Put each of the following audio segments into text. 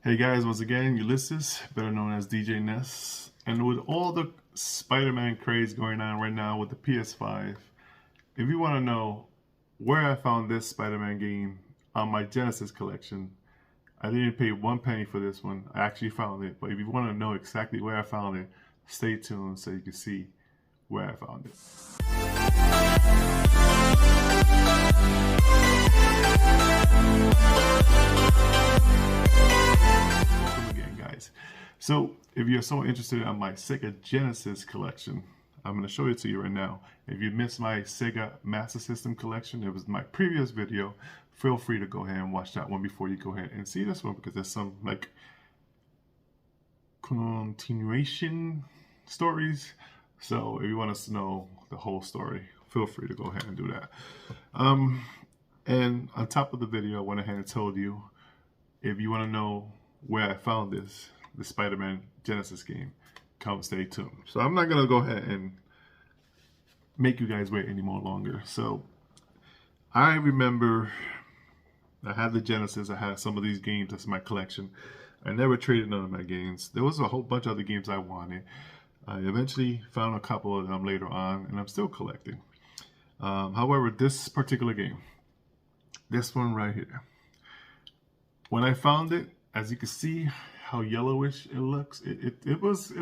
Hey guys, once again, Ulysses, better known as DJ Ness. And with all the Spider-Man craze going on right now with the PS5, if you want to know where I found this Spider-Man game on my Genesis collection, I didn't pay 1 penny for this one. I actually found it. But if you want to know exactly where I found it, stay tuned so you can see where I found it. Welcome again, guys. So if you're so interested in my Sega Genesis collection, I'm going to show it to you right now. If you missed my Sega Master System collection, it was my previous video. Feel free to go ahead and watch that one before you go ahead and see this one, because there's some like continuation stories. So if you want us to know the whole story, feel free to go ahead and do that. And on top of the video, I went ahead and told you, if you want to know where I found this, the Spider-Man Genesis game, come stay tuned. So I'm not going to go ahead and make you guys wait any more longer. So I remember I had the Genesis. I had some of these games as my collection. I never traded none of my games. There was a whole bunch of other games I wanted. I eventually found a couple of them later on, and I'm still collecting. However, this particular game, this one right here, when I found it, as you can see how yellowish it looks, it was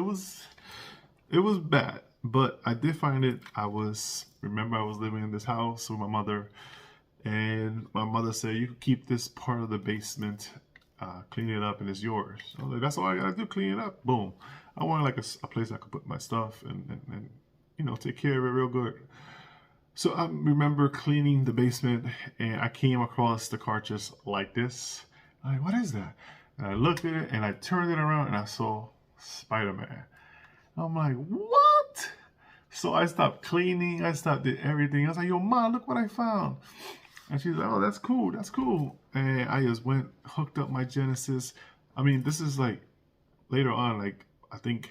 bad, but I did find it. Remember I was living in this house with my mother, and my mother said, you can keep this part of the basement, clean it up, and it's yours. So like, that's all I gotta do, clean it up. Boom. I wanted like a place I could put my stuff and you know, take care of it real good. So I remember cleaning the basement, and I came across the cartridge like this. I'm like, what is that? And I looked at it, and I turned it around, and I saw Spider-Man. I'm like, what? So I stopped cleaning. I stopped did everything. I was like, yo, Ma, look what I found. And she's like, oh, that's cool. That's cool. And I just went, hooked up my Genesis. I mean, this is like later on, like, I think,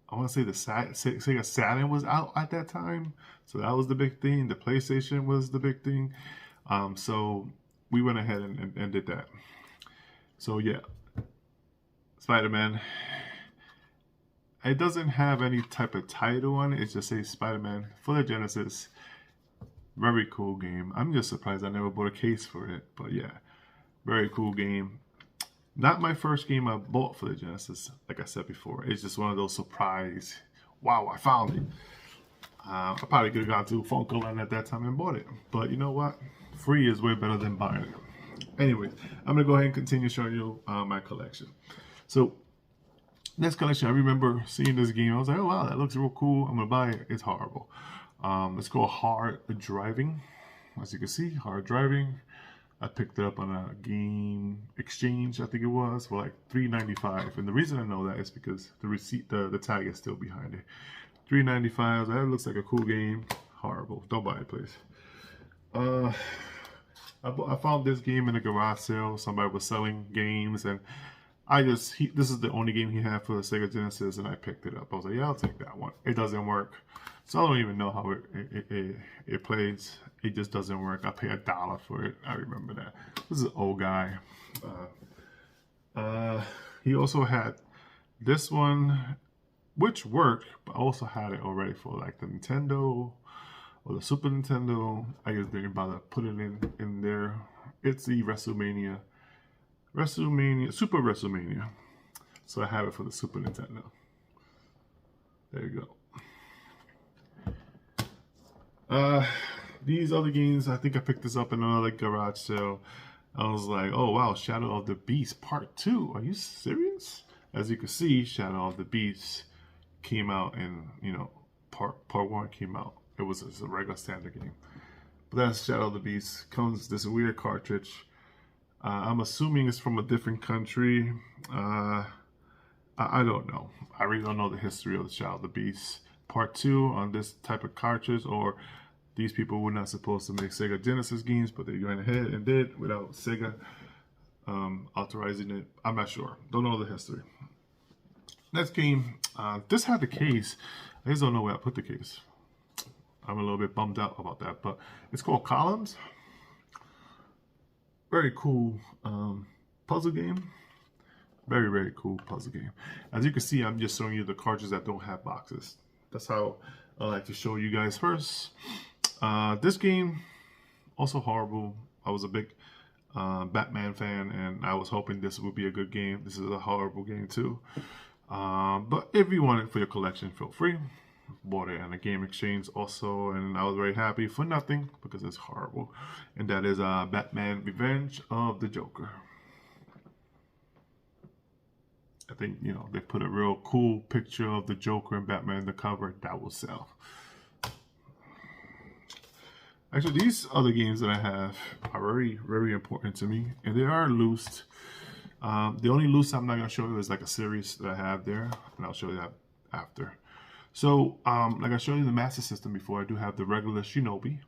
I want to say the Sega Saturn was out at that time. So that was the big thing. The PlayStation was the big thing. So we went ahead and did that. So yeah, Spider-Man. It doesn't have any type of title on it. It just says Spider-Man for the Genesis. Very cool game. I'm just surprised I never bought a case for it. But yeah, very cool game. Not my first game I bought for the Genesis, like I said before. It's just one of those surprise, wow, I found it. I probably could have gone to Funko at that time and bought it. But you know what? Free is way better than buying it. Anyways, I'm going to go ahead and continue showing you my collection. So, next collection, I remember seeing this game. I was like, oh wow, that looks real cool. I'm going to buy it. It's horrible. It's called Hard Driving. As you can see, Hard Driving. I picked it up on a game exchange, I think it was, for like $3.95. And the reason I know that is because the receipt, the tag is still behind it. $3.95. That looks like a cool game. Horrible. Don't buy it, please. I found this game in a garage sale. Somebody was selling games, and this is the only game he had for the Sega Genesis, and I picked it up. I was like, yeah, I'll take that one. It doesn't work. So I don't even know how it plays. It just doesn't work. I paid $1 for it. I remember that. This is an old guy. He also had this one, which worked, but I also had it already for like the Nintendo or the Super Nintendo. I just didn't bother putting it in there. It's the WrestleMania, Super WrestleMania. So I have it for the Super Nintendo. There you go. These other games, I think I picked this up in another garage sale. I was like, oh wow, Shadow of the Beast Part 2. Are you serious? As you can see, Shadow of the Beast came out, and you know, part 1 came out. It was a regular standard game. But that's Shadow of the Beast. Comes this weird cartridge. I'm assuming it's from a different country. I don't know. I really don't know the history of the Shadow of the Beast Part 2 on this type of cartridge, or these people were not supposed to make Sega Genesis games, but they went ahead and did without Sega authorizing it. I'm not sure. Don't know the history. Next game. This had the case. I just don't know where I put the case. I'm a little bit bummed out about that, but it's called Columns. Very cool puzzle game. Very, very cool puzzle game. As you can see, I'm just showing you the cartridges that don't have boxes. That's how I like to show you guys first. This game, also horrible. I was a big Batman fan, and I was hoping this would be a good game. This is a horrible game too. But if you want it for your collection, feel free. Bought it in a game exchange also, and I was very happy for nothing because it's horrible. And that is Batman Revenge of the Joker. I think, you know, they put a real cool picture of the Joker and Batman in the cover. That will sell. Actually, these other games that I have are very, very important to me, and they are loosed. The only loose I'm not going to show you is like a series that I have there, and I'll show you that after. So, like I showed you the Master System before, I do have the regular Shinobi,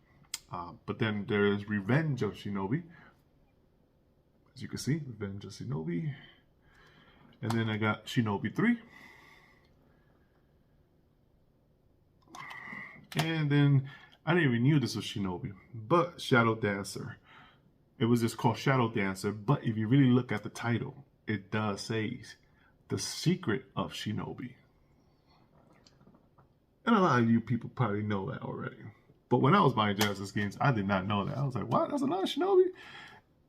but then there's Revenge of Shinobi. As you can see, Revenge of Shinobi. And then I got Shinobi 3. And then I didn't even knew this was Shinobi, but Shadow Dancer. It was just called Shadow Dancer, but if you really look at the title, it does say The Secret of Shinobi. And a lot of you people probably know that already. But when I was buying Genesis games, I did not know that. I was like, what? That's another Shinobi?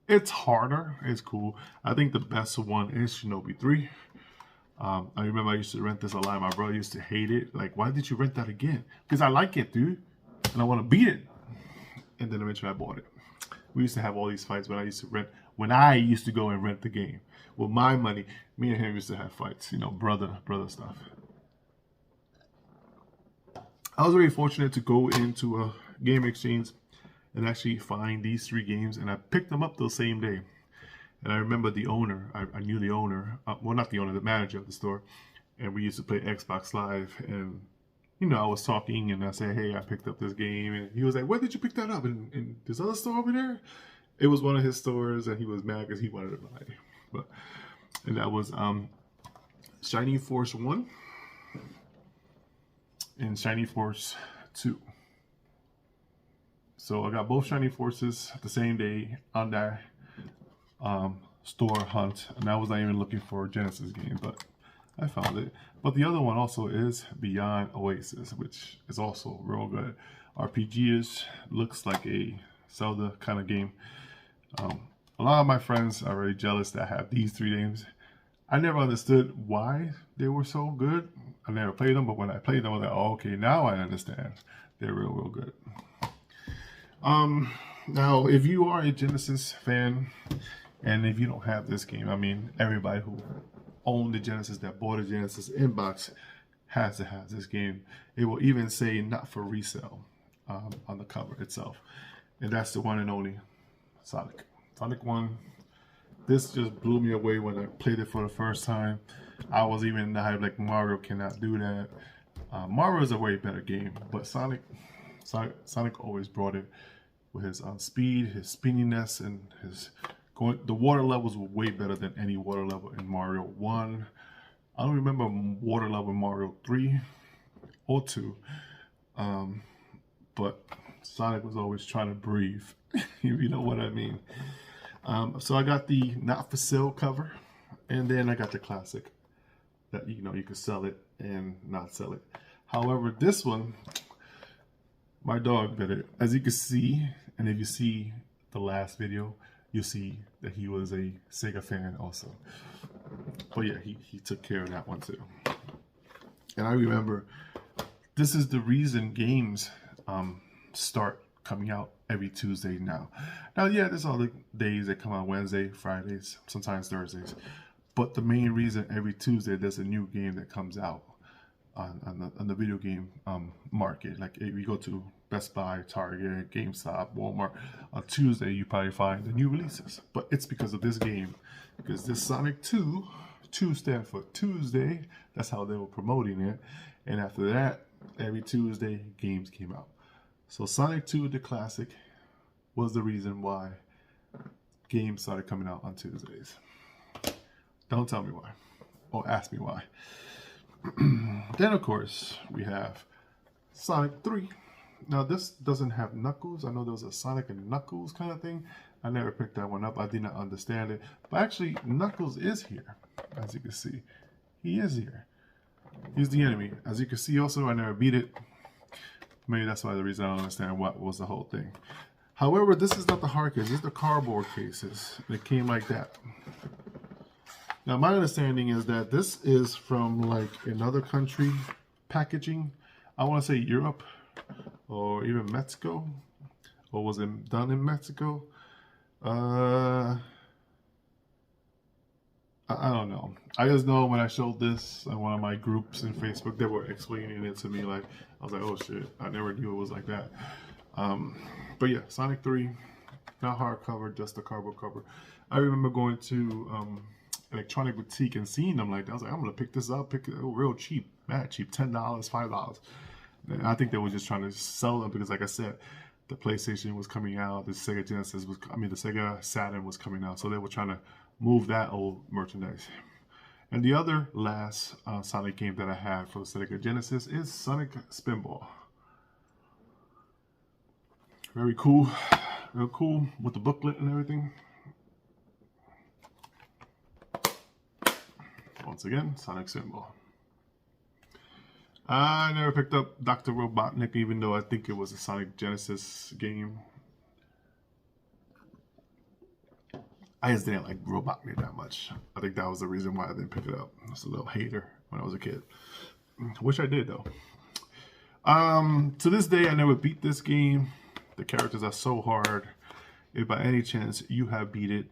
It's harder. It's cool. I think the best one is Shinobi 3. I remember I used to rent this a lot. My brother used to hate it. Like, why did you rent that again? Because I like it, dude. And I want to beat it. And then eventually I bought it. We used to have all these fights when I used to rent. When I used to go and rent the game. With my money, me and him used to have fights. You know, brother stuff. I was very fortunate to go into a game exchange and actually find these 3 games. And I picked them up the same day. And I remember the owner, I knew the owner, well, not the owner, the manager of the store. And we used to play Xbox Live. And, you know, I was talking and I said, hey, I picked up this game. And he was like, where did you pick that up? In this other store over there? It was one of his stores, and he was mad because he wanted to buy it. And that was Shining Force 1 and Shining Force 2. So I got both Shining Forces the same day on that store hunt, and I was not even looking for a Genesis game, but I found it. But the other one also is Beyond Oasis, which is also real good. RPG-ish, looks like a Zelda kind of game. A lot of my friends are very jealous that I have these 3 games. I never understood why they were so good. I never played them, but when I played them, I was like, oh, okay, now I understand. They're real, real good. Now, if you are a Genesis fan, and if you don't have this game, I mean, everybody who owned the Genesis, that bought a Genesis inbox, has to have this game. It will even say not for resale on the cover itself. And that's the one and only Sonic. Sonic 1. This just blew me away when I played it for the first time. I was even in the hype like Mario cannot do that. Mario is a way better game, but Sonic always brought it with his speed, his spinniness, and his the water levels were way better than any water level in Mario 1. I don't remember water level in Mario 3 or 2, but Sonic was always trying to breathe, if you know what I mean. So I got the not for sale cover, and then I got the classic that, you know, you could sell it and not sell it. However, this one, my dog bit it. As you can see, and if you see the last video, you'll see that he was a Sega fan also. But yeah, he took care of that one too. And I remember, this is the reason games start coming out every Tuesday now. Now, yeah, there's all the days that come out Wednesday, Fridays, sometimes Thursdays. But the main reason every Tuesday there's a new game that comes out on the video game market. Like if you go to Best Buy, Target, GameStop, Walmart, on Tuesday you probably find the new releases. But it's because of this game, because this Sonic 2 stands for Tuesday. That's how they were promoting it. And after that, every Tuesday games came out. So Sonic 2, the classic, was the reason why games started coming out on Tuesdays. Don't tell me why, or ask me why. Then, of course, we have Sonic 3. Now, this doesn't have Knuckles. I know there was a Sonic and Knuckles kind of thing. I never picked that one up. I did not understand it. But actually, Knuckles is here, as you can see. He is here. He's the enemy. As you can see also, I never beat it. Maybe that's why the reason I don't understand what was the whole thing. However, this is not the hard case. This is the cardboard cases. It came like that. Now, my understanding is that this is from like another country packaging. I want to say Europe or even Mexico. Or was it done in Mexico? I don't know. I just know when I showed this on one of my groups in Facebook, they were explaining it to me. Like, I was like, oh shit, I never knew it was like that. But yeah, Sonic 3, not hardcover, just a cardboard cover. I remember going to electronic boutique and seeing them like that. I was like, I'm gonna pick this up, pick it real cheap, mad cheap, $10, $5. And I think they were just trying to sell them because, like I said, the PlayStation was coming out, the Sega Genesis was, the Sega Saturn was coming out, so they were trying to move that old merchandise. And the other last Sonic game that I had for the Sega Genesis is Sonic Spinball. Very cool, real cool with the booklet and everything. Once again, Sonic Spinball. I never picked up Dr. Robotnik, even though I think it was a Sonic Genesis game. I just didn't like Robotnik that much. I think that was the reason why I didn't pick it up. I was a little hater when I was a kid. Wish I did, though. To this day, I never beat this game. The characters are so hard. If by any chance you have beat it,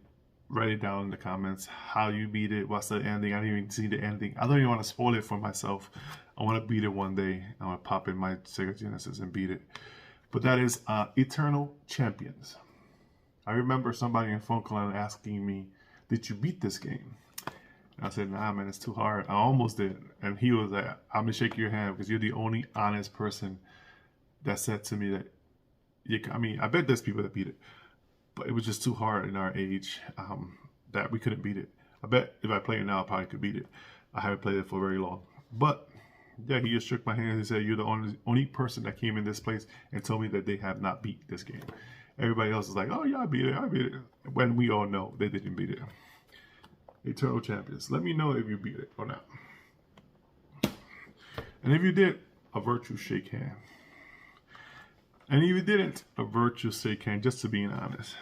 write it down in the comments. How you beat it, what's the ending. I didn't even see the ending. I don't even want to spoil it for myself. I want to beat it one day. I want to pop in my Sega Genesis and beat it. But that is Eternal Champions. I remember somebody in phone call asking me, did you beat this game? And I said, nah, man, it's too hard. I almost did. And he was like, I'm going to shake your hand because you're the only honest person that said to me that, I bet there's people that beat it. But it was just too hard in our age that we couldn't beat it. I bet if I play it now, I probably could beat it. I haven't played it for very long. But yeah, he just shook my hand and said, you're the only person that came in this place and told me that they have not beat this game. Everybody else is like, oh yeah, I beat it. When we all know they didn't beat it. Eternal Champions. Let me know if you beat it or not. And if you did, a virtual shake hand. And if you didn't, a virtual shake hand, just to be honest.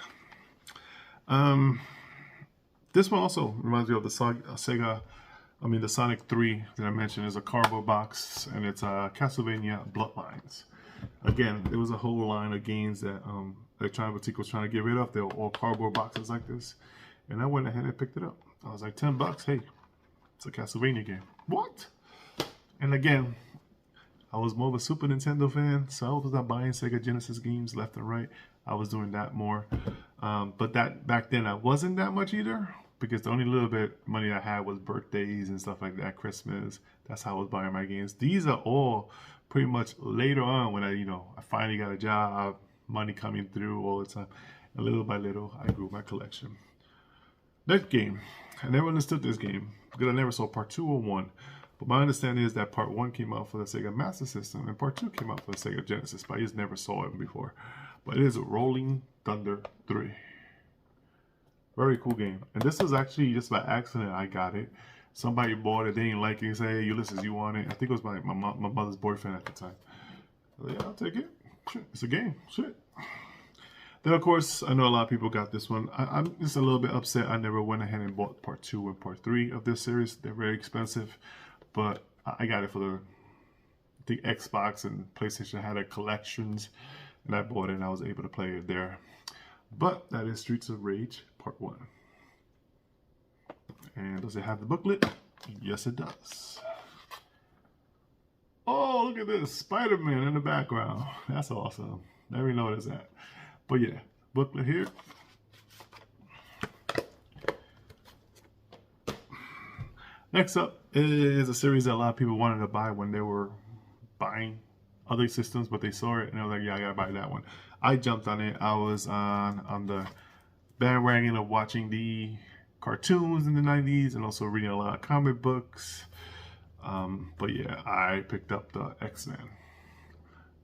This one also reminds me of the Sega, the Sonic 3 that I mentioned is a cardboard box, and it's Castlevania Bloodlines. Again, there was a whole line of games that Electronic Boutique was trying to get rid of. They were all cardboard boxes like this. And I went ahead and picked it up. I was like, $10, hey, it's a Castlevania game. What? And again, I was more of a Super Nintendo fan, so I was not buying Sega Genesis games left and right. I was doing that more. But that back then I wasn't that much either, because the only little bit money I had was birthdays and stuff like that, Christmas. That's how I was buying my games. These are all pretty much later on when I finally got a job, money coming through all the time. And little by little, I grew my collection. Next game. I never understood this game because I never saw part 2 or 1. But my understanding is that part 1 came out for the Sega Master System and part 2 came out for the Sega Genesis, but I just never saw it before. But it is Rolling Thunder 3. Very cool game. And this was actually just by accident I got it. Somebody bought it, they didn't like it, and said, hey, Ulysses, you want it? I think it was my mother's boyfriend at the time. I was like, yeah, I'll take it. Shit, it's a game. Shit. Then, of course, I know a lot of people got this one. I'm just a little bit upset I never went ahead and bought part 2 and part 3 of this series. They're very expensive. But I got it for the Xbox and PlayStation had a collections, and I bought it and I was able to play it there. But that is Streets of Rage Part 1. And does it have the booklet? Yes, it does. Oh, look at this. Spider-Man in the background. That's awesome. Never noticed that. But yeah, booklet here. Next up is a series that a lot of people wanted to buy when they were buying other systems, but they saw it and they were like, yeah, I gotta buy that one. I jumped on it. I was on the bandwagon of watching the cartoons in the 90s and also reading a lot of comic books. But yeah, I picked up the X-Men.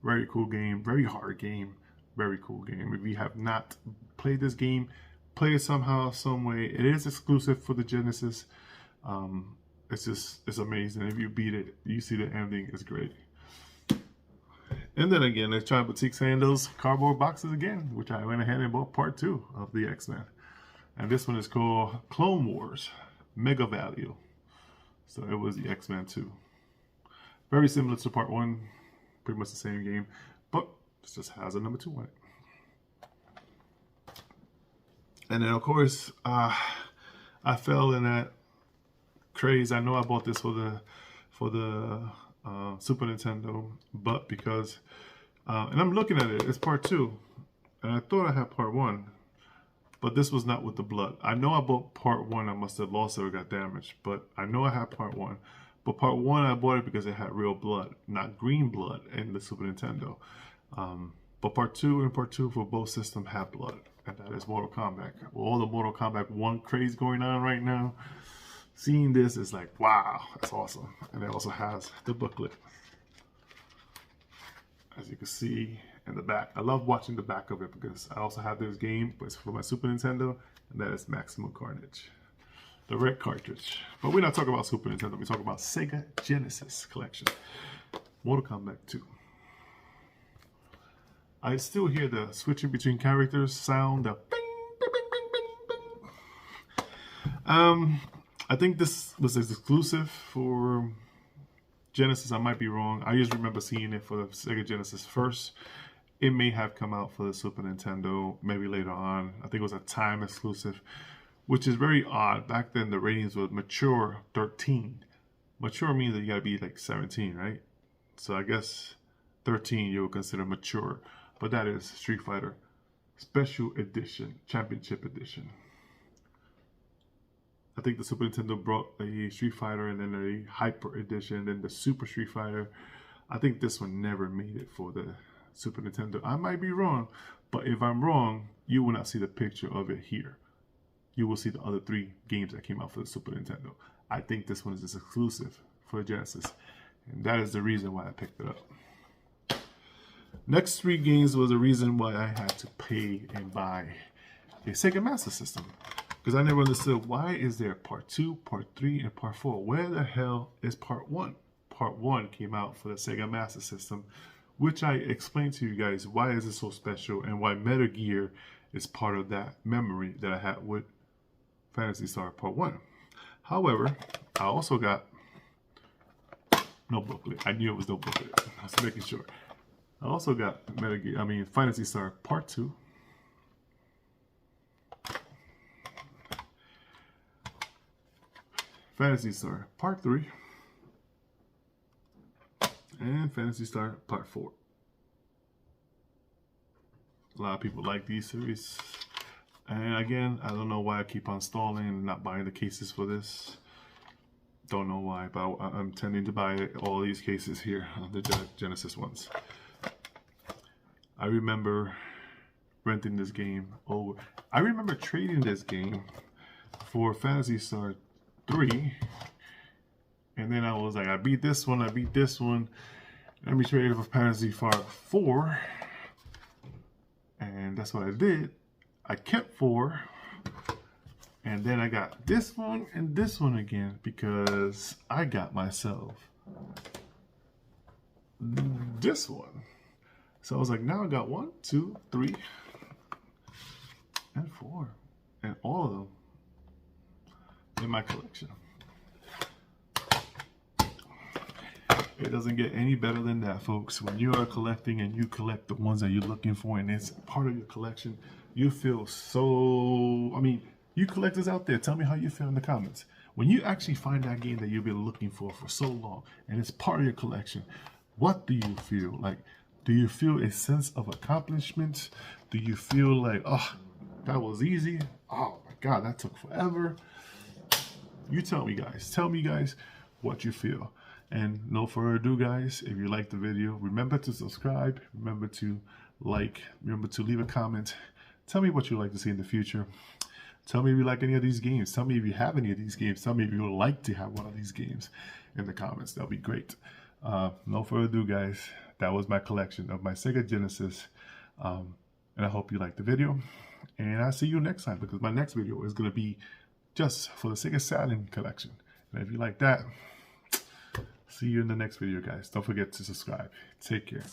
Very cool game, very hard game, Very cool game. If you have not played this game, play it somehow, some way. It is exclusive for the Genesis. It's amazing. If you beat it, you see the ending is great. And then again, let's try Boutique saying those cardboard boxes again, which I went ahead and bought part 2 of the X-Men. And this one is called Clone Wars Mega Value. So it was the X-Men 2. Very similar to part 1, pretty much the same game, but it just has a number 2 on it. And then of course, I fell in that craze. I know I bought this for the Super Nintendo, but because and I'm looking at it, it's part 2, and I thought I had part 1, but this was not with the blood. I know I bought part 1. I must have lost it or got damaged, but I know I had part 1. But part 1 I bought it because it had real blood, not green blood in the Super Nintendo. But part 2 and part 2 for both systems have blood, and that is Mortal Kombat. With all the Mortal Kombat 1 craze going on right now, seeing this is like, wow, that's awesome. And it also has the booklet, as you can see in the back. I love watching the back of it because I also have this game, but it's for my Super Nintendo, and that is Maximum Carnage, the red cartridge. But we're not talking about Super Nintendo, we're talking about Sega Genesis collection. Mortal Kombat 2. I still hear the switching between characters sound, the bing, bing, bing, bing, bing, bing. I think this was exclusive for Genesis. I might be wrong. I just remember seeing it for the Sega Genesis first. It may have come out for the Super Nintendo maybe later on. I think it was a time exclusive, which is very odd. Back then the ratings were mature 13. Mature means that you gotta be like 17, right? So I guess 13 you would consider mature. But that is Street Fighter Special Edition, Championship Edition. I think the Super Nintendo brought a Street Fighter and then a Hyper Edition, then the Super Street Fighter. I think this one never made it for the Super Nintendo. I might be wrong, but if I'm wrong, you will not see the picture of it here. You will see the other 3 games that came out for the Super Nintendo. I think this one is exclusive for Genesis, and that is the reason why I picked it up. Next 3 games was the reason why I had to pay and buy a Sega Master System. Because I never understood, why is there part 2, part 3, and part 4? Where the hell is part 1? Part 1 came out for the Sega Master System, which I explained to you guys why is it so special and why Metal Gear is part of that memory that I had with Phantasy Star Part 1. However, I also got no booklet. I knew it was no booklet. I was making sure. I also got Phantasy Star Part 2. Phantasy Star Part 3. And Phantasy Star Part 4. A lot of people like these series. And again, I don't know why I keep on stalling and not buying the cases for this. Don't know why, but I'm tending to buy all these cases here, the Genesis ones. I remember renting this game over. I remember trading this game for Phantasy Star 3. And then I was like, I beat this one, Let me trade it for Phantasy Star 4. And that's what I did. I kept 4. And then I got this one and this one again because I got myself this one. So I was like, now I got 1, 2, 3, and 4. And all of them in my collection. It doesn't get any better than that, folks. When you are collecting and you collect the ones that you're looking for and it's part of your collection, you feel so... I mean, you collectors out there, tell me how you feel in the comments. When you actually find that game that you've been looking for so long and it's part of your collection, what do you feel? Like, do you feel a sense of accomplishment? Do you feel like, oh, that was easy? Oh my God, that took forever. You tell me, guys. Tell me, guys, what you feel. And no further ado, guys, if you liked the video, remember to subscribe, remember to like, remember to leave a comment. Tell me what you'd like to see in the future. Tell me if you like any of these games. Tell me if you have any of these games. Tell me if you would like to have one of these games in the comments. That'll be great. No further ado, guys. That was my collection of my Sega Genesis And I hope you liked the video. And I'll see you next time, because my next video is going to be just for the Sega Saturn collection. And if you like that, see you in the next video, guys. Don't forget to subscribe. Take care.